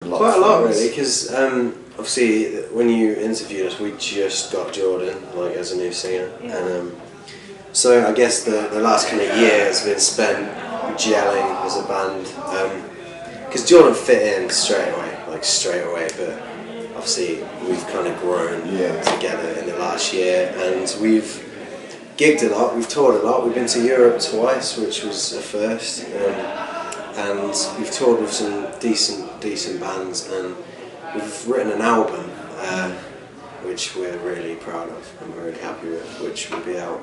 Quite a lot really, because obviously when you interviewed us, we just got Jordan like as a new singer, and so I guess the last kind of year has been spent gelling as a band, because Jordan fit in straight away, but obviously we've kind of grown together in the last year, and we've gigged a lot, we've toured a lot, we've been to Europe twice, which was a first, and we've toured with some decent bands, and we've written an album which we're really proud of and we're really happy with, which will be out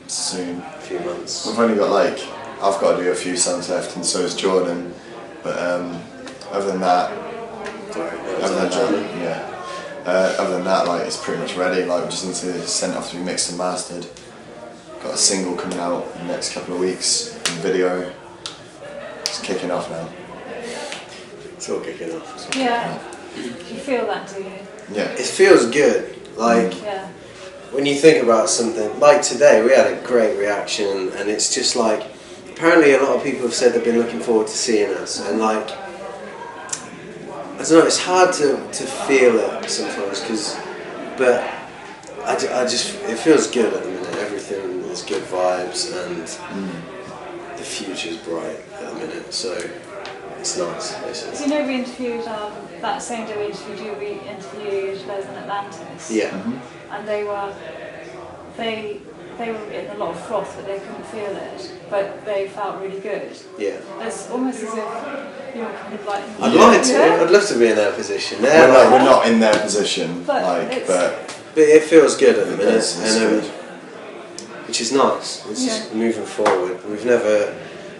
soon, a few months. We've only got I've got to do a few songs left, and so has Jordan, but other than that, other than that, it's pretty much ready. We just need to send it off to be mixed and mastered. Got a single coming out in the next couple of weeks, and video. It's kicking off now. It's all kicking off. Yeah. You feel that, do you? Yeah. It feels good. When you think about something like today, we had a great reaction, and it's just apparently a lot of people have said they've been looking forward to seeing us, and I don't know, it's hard to feel it sometimes, but it feels good at the minute. Everything is good vibes, and the future's bright at the minute, so it's nice, basically. So we interviewed, that same day we interviewed you, we interviewed Les and Atlantis. Yeah. And they were in a lot of froth, but they couldn't feel it, but they felt really good. Yeah. It's almost as if you're kind of like... I'd like to, I'd love to be in their position. We're not in their position, but it feels good at the minute, good. Which is nice. It's just moving forward. We've never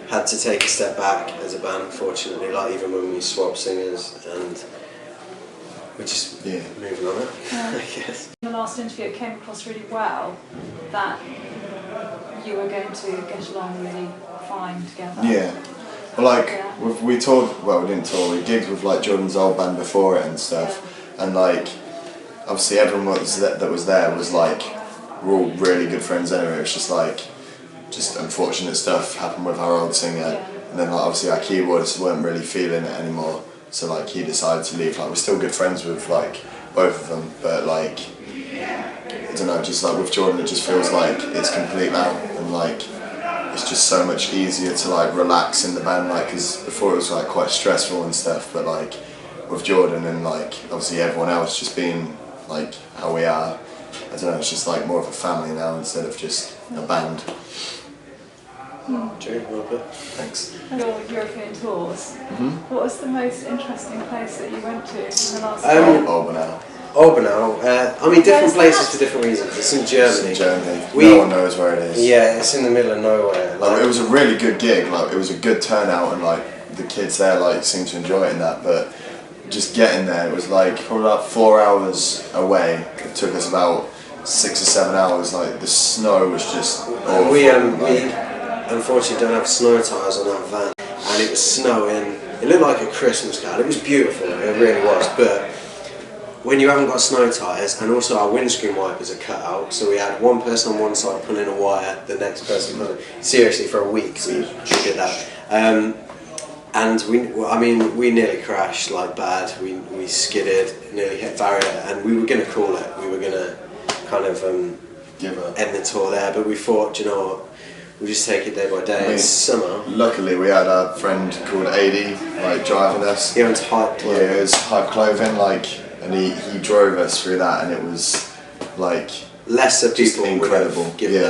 had to take a step back as a band, fortunately, even when we swapped singers, and we're just moving on it, I guess. In the last interview, it came across really well that you were going to get along really fine together. Yeah. Well, we toured, we didn't tour, we gigged with Jordan's old band before it and stuff, and obviously everyone that was there was we're all really good friends anyway. It was just unfortunate stuff happened with our old singer, and then obviously our keyboardists weren't really feeling it anymore, so he decided to leave. We're still good friends with both of them, but I don't know, just with Jordan it just feels it's complete now, and it's just so much easier to relax in the band, because before it was quite stressful and stuff, but with Jordan and obviously everyone else just being how we are, I don't know, it's just more of a family now instead of just a band. True, a little bit. Thanks. Your European tours. What was the most interesting place that you went to in the last year? Orbanau. Different places for different reasons. It's in Germany. It's in Germany. No one knows where it is. Yeah, it's in the middle of nowhere. It was a really good gig. It was a good turnout, and the kids there seemed to enjoy it and that. But just getting there, it was probably about 4 hours away. It took us about 6 or 7 hours. The snow was just awful. We unfortunately don't have snow tyres on our van, and it was snowing. It looked like a Christmas card. It was beautiful, it really was, but when you haven't got snow tyres, and also our windscreen wipers are cut out, so we had one person on one side pulling a wire, the next person pulling, seriously, for a week we did that. And we nearly crashed bad. We skidded, nearly hit barrier, and we were going to call it. We were going to kind of end the tour there, but we thought, you know what, we'll just take it day by day. It's summer. Luckily, we had a friend called AD driving us. He owns Hype Clothing. Yeah, it was Hype Clothing, and he drove us through that, and it was lesser people incredible. Would have given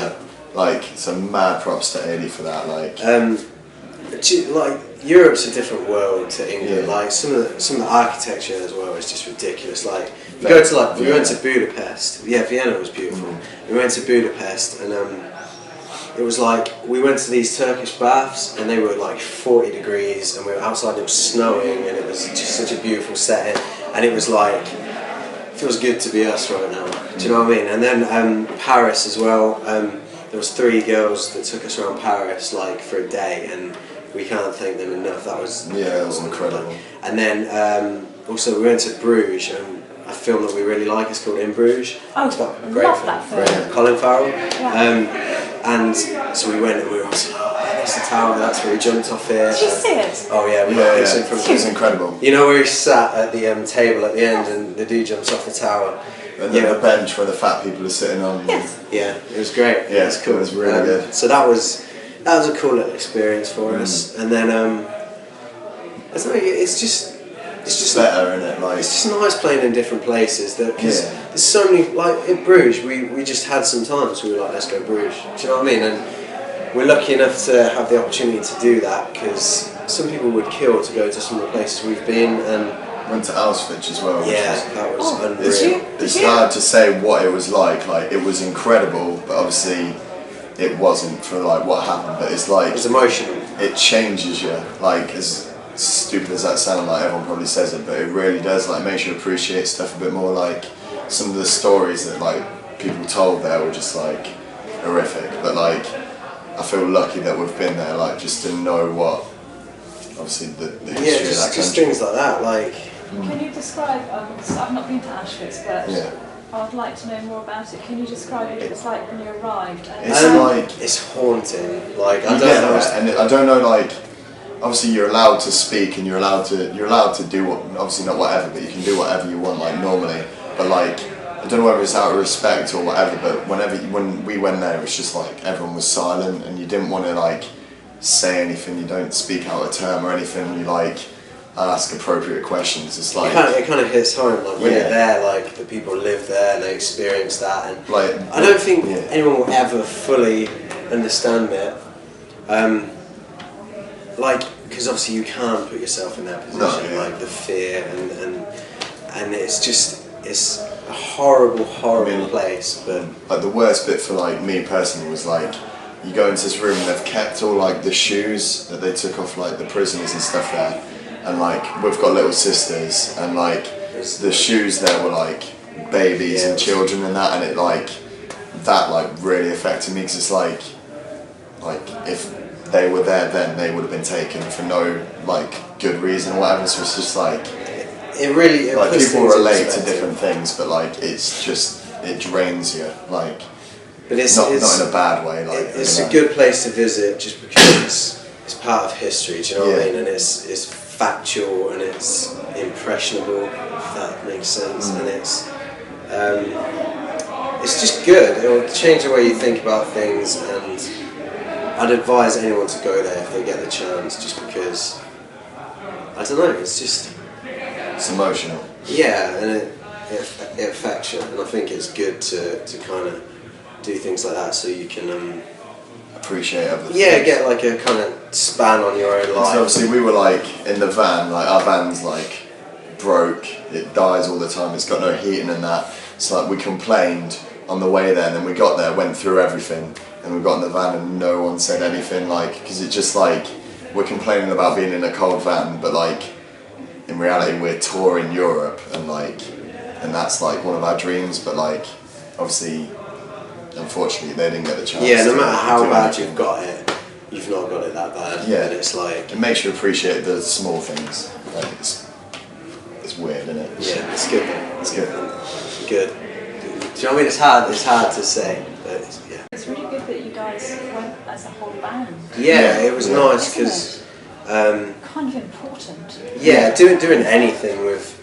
that. Some mad props to AD for that. Europe's a different world to England. Some of the architecture as well is just ridiculous. We went to Budapest. Yeah, Vienna was beautiful. We went to Budapest, and it was we went to these Turkish baths, and they were 40 degrees, and we were outside and it was snowing, and it was just such a beautiful setting, and it was it feels good to be us right now. Do you know what I mean? And then Paris as well. There was 3 girls that took us around Paris for a day, and we can't thank them enough. That was incredible. And then also we went to Brouge, and a film that we really like is called In Brouge. Oh, it's got a love that film. Colin Farrell. Yeah. And so we went, and we were like, Eiffel Tower, that's where he jumped off it. Did you see it? Oh yeah, we got this in from It was incredible. You know where he sat at the table at the end and the dude jumps off the tower? And then the bench where the fat people are sitting on. Yes. Yeah, it was great. Yeah, it was cool. It was really good. So that was a cool little experience for us. And then, I don't know, it's just better, isn't it? Like, it's just nice playing in different places. Because there's so many, like in Brouge, we just had some times we were like, let's go Brouge. Do you know what I mean? And we're lucky enough to have the opportunity to do that because some people would kill to go to some of the places we've been and went to Auschwitz as well. That was unreal. It's hard to say what it was like. Like, it was incredible, but obviously it wasn't for like what happened. But it's like it's emotional. It changes you. Like, as stupid as that sounds, like everyone probably says it, but it really does. Like, makes you appreciate stuff a bit more. Like, some of the stories that like people told there were just like horrific. But like, I feel lucky that we've been there. Like, just to know what. Obviously, the history of that country. Just things like that. Like. Can you describe, I've not been to Auschwitz, but I'd like to know more about it. Can you describe what it was like when you arrived? It's haunting. Like, I don't know, like, obviously you're allowed to speak and you're allowed to do what, obviously not whatever, but you can do whatever you want, like, normally. But like, I don't know whether it's out of respect or whatever, but when we went there, it was just like everyone was silent and you didn't want to like say anything. You don't speak out a term or anything. You like ask appropriate questions. It's like it kind of hits home. Like when you're there, like the people live there and they experience that. And like, I don't think anyone will ever fully understand it. Like, because obviously you can't put yourself in their position. No, like the fear and it's a horrible place. But like the worst bit for like me personally was like, you go into this room and they've kept all like the shoes that they took off like the prisoners and stuff there. And like, we've got little sisters, and like, the shoes there were like babies and children and that, and it like, that like really affected me because it's like if they were there then they would have been taken for no like good reason or whatever. So it's just like, it like people relate to different things, but like it's just, it drains you, like, but it's not in a bad way. Like, it's a good place to visit just because it's part of history. Do you know what I mean? And it's factual and it's impressionable, if that makes sense, and it's just good. It will change the way you think about things, and I'd advise anyone to go there if they get the chance, just because I don't know, it's emotional. Yeah, and it affects you, and I think it's good to kind of do things like that so you can appreciate other things. Yeah, get like a kind of span on your own life. So obviously we were like in the van, like our van's like broke, it dies all the time, it's got no heating and that. So like we complained on the way there, and then we got there, went through everything, and we got in the van and no one said anything, like, because it's just like, we're complaining about being in a cold van, but like in reality we're touring Europe and like, and that's like one of our dreams, but like obviously unfortunately they didn't get the chance. Yeah, no matter how bad you've got it, you've not got it that bad. Yeah, and it's like, it makes you appreciate the small things. Like it's weird, isn't it? Yeah, it's good. It's good. Good. Do you know what I mean? It's hard to say, but it's really good that you guys went as a whole band. Yeah, it was nice because kind of important. Yeah, doing anything with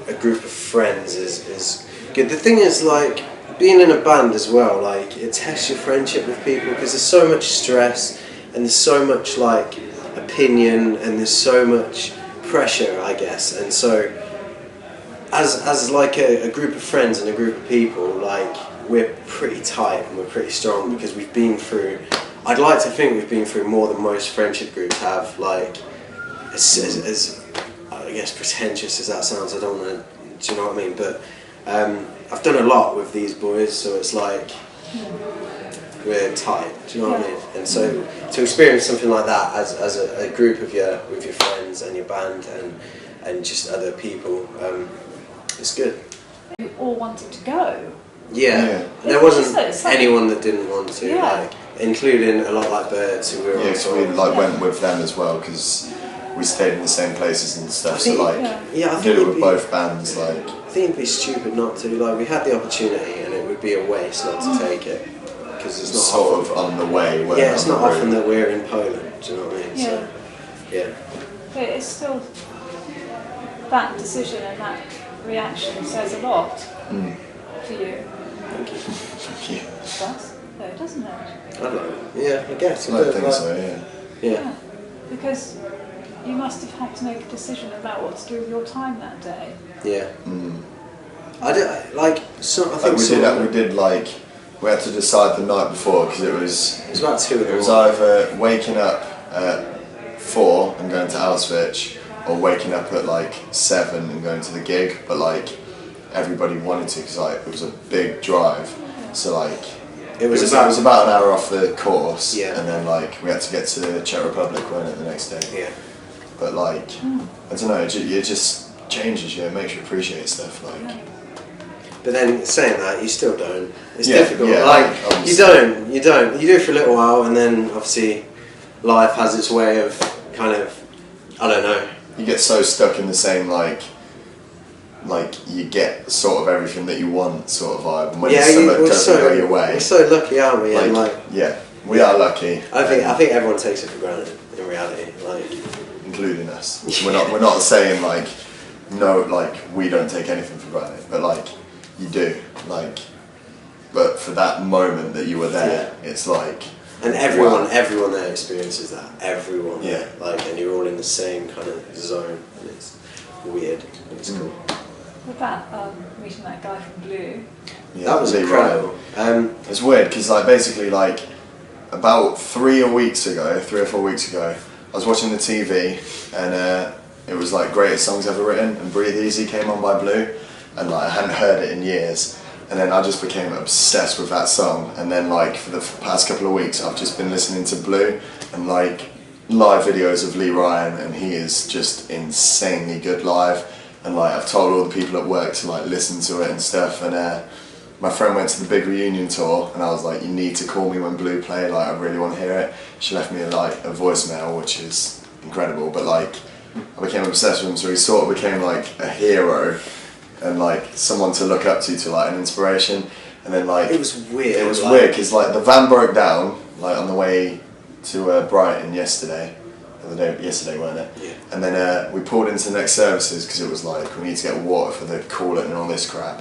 a group of friends is good. The thing is, like, being in a band as well, like, it tests your friendship with people because there's so much stress and there's so much like opinion and there's so much pressure, I guess. And so as like a group of friends and a group of people, like, we're pretty tight and we're pretty strong because we've been through, I'd like to think we've been through more than most friendship groups have. Like, as I guess pretentious as that sounds, I don't want to, do you know what I mean? But I've done a lot with these boys, so it's like we're tight, do you know what I mean? And so to experience something like that as a group of with your friends and your band and just other people, it's good. You all wanted to go. Yeah. There wasn't anyone that didn't want to, like, including a lot like Birds who were so we like went with them as well because we stayed in the same places and stuff. So like, I did it with both bands. Like, I think it'd be stupid not to. Like, we had the opportunity, and it would be a waste not to take it. because it's not sort often, of on the way. Yeah, it's not often that we're in Poland. Do you know what I mean? Yeah. So, yeah. But it's still, that decision and that reaction says a lot for you. Thank you. Thank you. It does, though, doesn't it? I'd like, yeah, I guess. I think so. Yeah. Yeah. Because you must have had to make a decision about what to do with your time that day. Yeah. I did like. So I think we had to decide the night before because it was about 2 in the morning. It was either waking up at 4 and going to Auschwitz, or waking up at like 7 and going to the gig. But like everybody wanted to because like it was a big drive, so like it was about an hour off the course. Yeah. And then like we had to get to the Czech Republic, weren't it, the next day? Yeah. But like I don't know, it just changes you. It makes you appreciate stuff like. Yeah. But then saying that, you still don't. It's Yeah, difficult. yeah, like obviously. you don't. You do it for a little while, and then obviously life has its way of kind of, I don't know. You get so stuck in the same like you get sort of everything that you want sort of vibe, and when something doesn't go your way. We're so lucky, aren't we? We are lucky. I think everyone takes it for granted in reality, like including us. We're not saying like no, like we don't take anything for granted, but like you do, like. But for that moment that you were there, it's like. And everyone there experiences that. Everyone. Yeah. Like, and you're all in the same kind of zone, and it's weird. It's cool. With that, meeting that guy from Blue. Yeah, that was incredible. It's weird because like basically like about 3 or 4 weeks ago, I was watching the TV and it was like Greatest Songs Ever Written, and Breathe Easy came on by Blue, and like I hadn't heard it in years. And then I just became obsessed with that song, and then like for the past couple of weeks I've just been listening to Blue and like live videos of Lee Ryan, and he is just insanely good live, and like I've told all the people at work to like listen to it and stuff, and my friend went to the big reunion tour and I was like, you need to call me when Blue play, like I really want to hear it. She left me a voicemail, which is incredible, but like I became obsessed with him, so he sort of became like a hero and like someone to look up to like an inspiration. And then like it was weird. It was weird because like the van broke down like on the way to Brighton yesterday, weren't it? Yeah. And then we pulled into the next services because it was like we need to get water for the coolant and all this crap.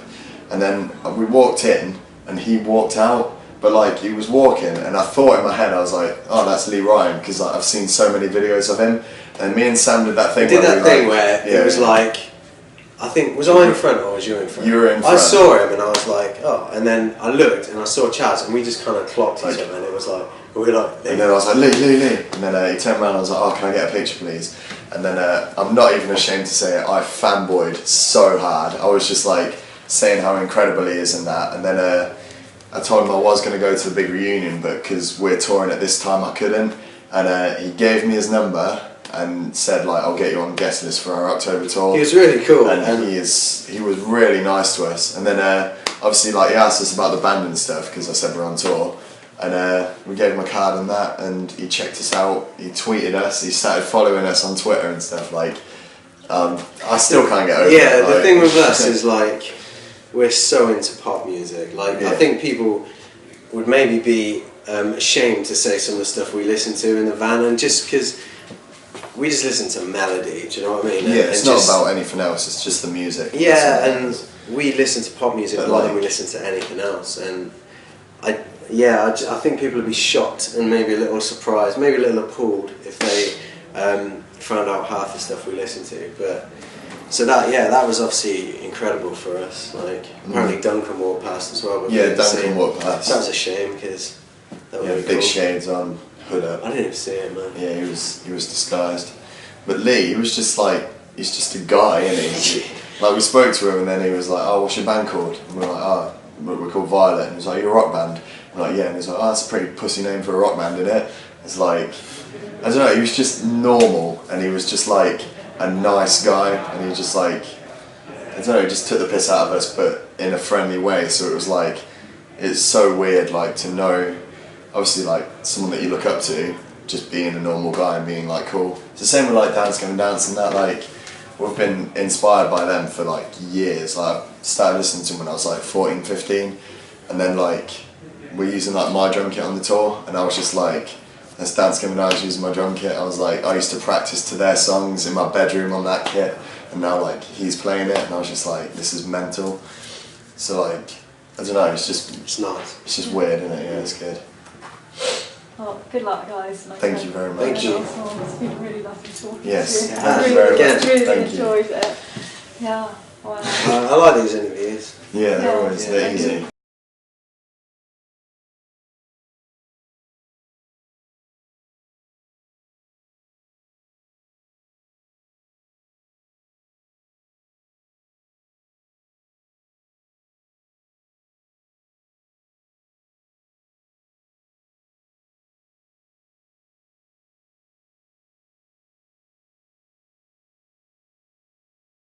And then we walked in and he walked out, but like he was walking and I thought in my head I was like, oh, that's Lee Ryan, because like I've seen so many videos of him. And me and Sam did that thing. Where it was like. I think, was I in front or was you in front? You were in front. I saw him and I was like, oh, and then I looked and I saw Chaz and we just kind of clocked each other, and it was like, we were like, and then I was like, Lee. And then he turned around and I was like, oh, can I get a picture please? And then I'm not even ashamed to say it, I fanboyed so hard. I was just like saying how incredible he is and that. And then I told him I was going to go to the big reunion, but because we're touring at this time I couldn't. And he gave me his number and said like, I'll get you on the guest list for our October tour. He was really cool. And he was really nice to us. And then obviously like he asked us about the band and stuff because I said we're on tour. And we gave him a card and that, and he checked us out, he tweeted us, he started following us on Twitter and stuff. Like I still can't get over it. Yeah, the thing with us is like we're so into pop music. Like I think people would maybe be ashamed to say some of the stuff we listen to in the van, and just because we just listen to melody, do you know what I mean? Yeah, it's not about anything else, it's just the music. Yeah, and we listen to pop music more than we listen to anything else, and I think people would be shocked and maybe a little surprised, maybe a little appalled if they found out half the stuff we listen to. But so that was obviously incredible for us. Like apparently Duncan walked past as well. Yeah, Duncan walked past. That was a shame because that was really big cool. shades on, hood up. I didn't even see him, man. Yeah, he was disguised. But Lee, he was just like, he's just a guy, isn't he? Like we spoke to him and then he was like, oh, what's your band called? And we were like, oh, we're called Violet. And he was like, you're a rock band? And we're like, yeah. And he was like, oh, that's a pretty pussy name for a rock band, isn't it? It's like, I don't know, he was just normal and he was just like a nice guy, and he just like, I don't know, he just took the piss out of us but in a friendly way. So it was like, it's so weird like to know, obviously like someone that you look up to just being a normal guy and being like cool. It's the same with like Gavin Dance and that, like we've been inspired by them for like years. Like I started listening to them when I was like 14, 15, and then like we're using like my drum kit on the tour, and I was just like, as Dance came and I was using my drum kit, I was like, I used to practice to their songs in my bedroom on that kit, and now like he's playing it, and I was just like, this is mental. So like, I don't know, it's nice. It's just weird, isn't it? Yeah, it's good. Well, good luck, guys. Thank you very much. Thank you. It's been really lovely talking Yes, to you. thank you I very much. really Thank you. enjoyed it. Yeah. Wow. I like these interviews. Yeah, they're Yeah. always they're easy.